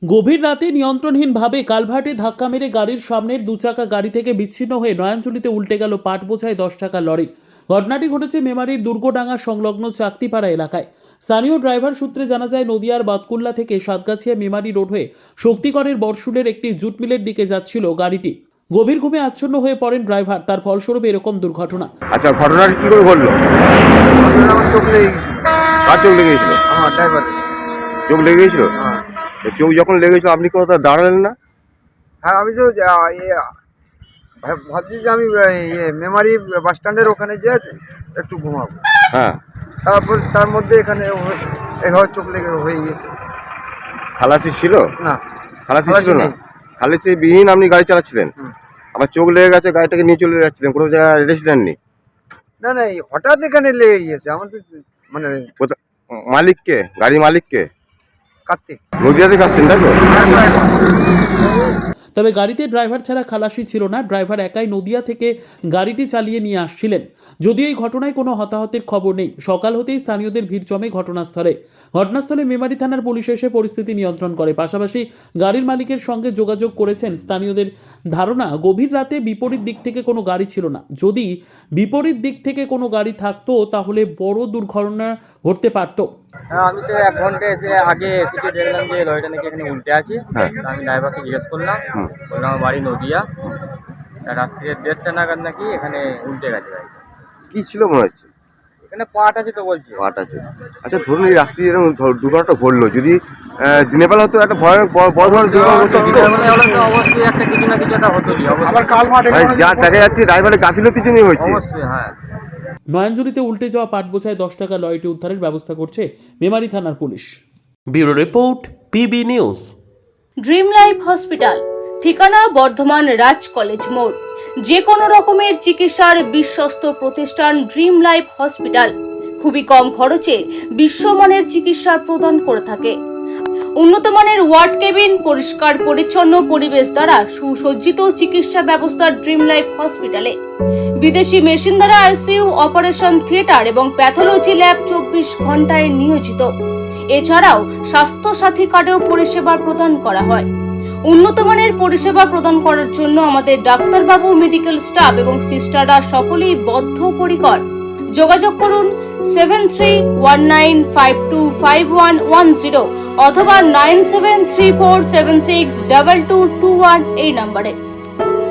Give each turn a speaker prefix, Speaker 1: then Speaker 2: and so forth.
Speaker 1: গভীর রাতে নিয়ন্ত্রণহীনভাবে কালভার্টে ধাক্কা মেরে গাড়ির সামনের দুচাকা গাড়ি থেকে বিচ্ছিন্ন হয়ে নয়াঞ্জলিতে উল্টে গেল পাট বোঝাই 10 টাকা লরি। ঘটনাটি ঘটেছে মেমারির দুর্গডাঙ্গা সংলগ্ন চাকতিপাড়া এলাকায়। স্থানীয় ড্রাইভার সূত্রে জানা যায়, নদিয়ার বাতকুল্লা থেকে সাতগাছিয়া মেমারি রোড হয়ে শক্তিগড়ের বরশুলের একটি জুট মিলের দিকে যাচ্ছিল গাড়িটি। গভীর ঘুমে আচ্ছন্ন হয়ে পড়েন ড্রাইভার, তার ফলস্বরূপ এরকম দুর্ঘটনা।
Speaker 2: আচ্ছা, ঘটনাটা কি করে ঘটলো?
Speaker 3: আমার চোখ লেগে গেছিল।
Speaker 2: কার চোখ লেগে গেছিল?
Speaker 3: আমার ড্রাইভারের।
Speaker 2: চোখ লেগে গেছিল?
Speaker 3: হ্যাঁ।
Speaker 2: তো চোখ যখন লেগেছিল আপনি কোথাও দাঁড়ালেন না?
Speaker 3: হ্যাঁ, আমি তো ভাবছি যে আমি মেমারি বাস স্ট্যান্ডের ওখানে যে আছে একটু ঘুমাবো।
Speaker 2: হ্যাঁ।
Speaker 3: তারপর তার মধ্যে এখানে এভাবে চোখ লেগে হয়ে গেছে।
Speaker 2: খালাসি ছিল?
Speaker 3: না,
Speaker 2: খালাসি
Speaker 3: খালাসি
Speaker 2: ছিল না?
Speaker 3: নেই।
Speaker 2: খালাসি বিহীন আপনি গাড়ি চালাচ্ছিলেন,
Speaker 3: হুম।
Speaker 2: আবার চোখ লেগে গেছে, গাড়িটাকে নিয়ে চলে যাচ্ছিলেন, কোনো জায়গায় রেস্ট নেননি?
Speaker 3: না না, এই হঠাৎ এখানে লেগে গিয়েছে আমাদের, মানে
Speaker 2: মালিককে, গাড়ি মালিককে?
Speaker 3: কার্তিক।
Speaker 2: নদিয়া থেকে আসছেন তাই তো?
Speaker 1: তবে গাড়িতে ড্রাইভার ছাড়া খালাসি ছিল না, ড্রাইভার একাই নদিয়া থেকে গাড়িটি চালিয়ে নিয়ে আসছিলেন। যদিও এই ঘটনায় কোনো হতাহতের খবর নেই। সকাল হতেই স্থানীয়দের ভিড় জমে ঘটনাস্থলে মেমারি থানার পুলিশ এসে পরিস্থিতি নিয়ন্ত্রণ করে। পাশাপাশি গাড়ির মালিকের সঙ্গে যোগাযোগ করেছেন স্থানীয়দের। ধারণা, গভীর রাতে বিপরীত দিক থেকে কোনো গাড়ি ছিল না। যদি বিপরীত দিক থেকে কোনো গাড়ি থাকতো তাহলে বড় দুর্ঘটনা ঘটতে পারত।
Speaker 4: হ্যাঁ, আমি তো 1 ঘন্টা আগে এসে দেখলাম যে লরিটা নাকি এখানে উল্টে আছে।
Speaker 2: হ্যাঁ।
Speaker 4: তা আমি ড্রাইভারকে জিজ্ঞেস করলাম, বললাম আমার বাড়ি নদিয়া, তা রাত্রে 1:30টা নাগাদ নাকি এখানে উল্টে গেছে গাড়িটা।
Speaker 2: কি ছিল মনে হচ্ছে?
Speaker 4: এখানে পাট আছে তো বলছে।
Speaker 2: পাট আছে। আচ্ছা, ধরুন এই রাত্রি এরকম দুর্ঘটনাটা ঘটলো, যদি দিনের বেলা হতো একটা ভয় বড় ধরনের দুর্ঘটনা ঘটতো।
Speaker 4: দিনের বেলা হলে তো অবশ্যই একটা কিছু না কিছু একটা হতোই, অবশ্যই।
Speaker 2: মানে যা দেখা যাচ্ছে ড্রাইভারের গাফিলতির জন্যই হয়েছে।
Speaker 4: অবশ্যই, হ্যাঁ।
Speaker 1: নয়াঞ্জলিতে উল্টে যাওয়া পাট বোঝায় 10 টাকা লরিটি উদ্ধারের ব্যবস্থা করছে মেমারি থানার police. Bureau report, PB news.
Speaker 5: Dream life hospital, ঠিকানা বর্ধমান রাজ কলেজ মোড়। যে কোনো রকমের চিকিৎসার বিশ্বস্ত প্রতিষ্ঠান ড্রিম লাইফ হসপিটাল খুবই কম খরচে বিশ্বমানের চিকিৎসা প্রদান করে থাকে। উন্নত মানের ওয়ার্ড কেবিন, পরিষ্কার পরিচ্ছন্ন পরিবেশ দ্বারা সুসজ্জিত চিকিৎসা ব্যবস্থা ড্রিম লাইফ হসপিটালে। বিদেশি মেশিন দ্বারা আইসিইউ, অপারেশন থিয়েটার এবং প্যাথোলজি ল্যাব 24 ঘন্টায় নিয়োজিত। এছাড়াও স্বাস্থ্য সাথী কার্ডেও পরিষেবা প্রদান করা হয়। উন্নত মানের পরিষেবা প্রদান করার জন্য আমাদের ডাক্তারবাবু, মেডিকেল স্টাফ এবং সিস্টাররা সকলেই বদ্ধপরিকর। যোগাযোগ করুন 7319525110 অথবা 9734762221 এই নম্বরে।